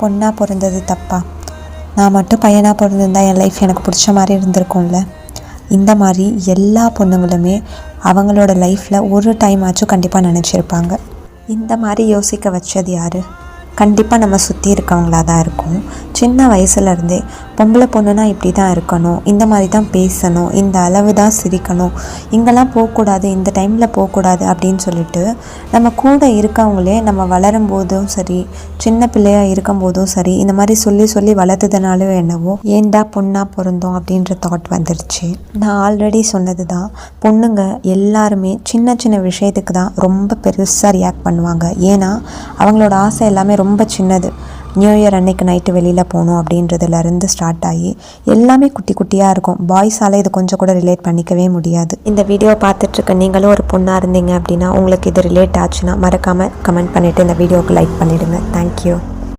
பொண்ணாக பிறந்தது தப்பா? நான் மட்டும் பையனாக பிறந்திருந்தா என் லைஃப் எனக்கு பிடிச்ச மாதிரி இருந்திருக்கும்ல. இந்த மாதிரி எல்லா பொண்ணுங்களுமே அவங்களோட லைஃப்பில் ஒரு டைம் ஆச்சும் கண்டிப்பாக நினச்சிருப்பாங்க. இந்த மாதிரி யோசிக்க வச்சது யார்? கண்டிப்பாக நம்ம சுற்றி இருக்கவங்களாக தான் இருக்கும். சின்ன வயசுலேருந்தே பொம்பளை பொண்ணுனா இப்படி தான் இருக்கணும், இந்த மாதிரி தான் பேசணும், இந்த அளவு தான் சிரிக்கணும், இங்கெல்லாம் போகக்கூடாது, இந்த டைமில் போகக்கூடாது அப்படின்னு சொல்லிட்டு நம்ம கூட இருக்கவங்களே நம்ம வளரும் போதும் சரி, சின்ன பிள்ளையாக இருக்கும் போதும் சரி, இந்த மாதிரி சொல்லி சொல்லி வளர்த்ததுனாலும் என்னவோ ஏண்டா பொண்ணாக பிறந்தோம் அப்படின்ற தாட் வந்துடுச்சு. நான் ஆல்ரெடி சொன்னது தான், பொண்ணுங்க எல்லாருமே சின்ன சின்ன விஷயத்துக்கு தான் ரொம்ப பெருசாக ரியாக்ட் பண்ணுவாங்க. ஏன்னா அவங்களோட ஆசை எல்லாமே ரொம்ப சின்னது. நியூ இயர் அன்னைக்கு நைட்டு வெளியில் போகணும் அப்படின்றதுலேருந்து ஸ்டார்ட் ஆகி எல்லாமே குட்டி குட்டியாக இருக்கும். பாய்ஸால் இது கொஞ்சம் கூட ரிலேட் பண்ணிக்கவே முடியாது. இந்த வீடியோ பார்த்துட்ருக்க நீங்களும் ஒரு பொண்ணாக இருந்தீங்க அப்படின்னா உங்களுக்கு இது ரிலேட் ஆச்சுன்னா மறக்காமல் கமெண்ட் பண்ணிவிட்டு இந்த வீடியோவுக்கு லைக் பண்ணிவிடுங்க. தேங்க்யூ.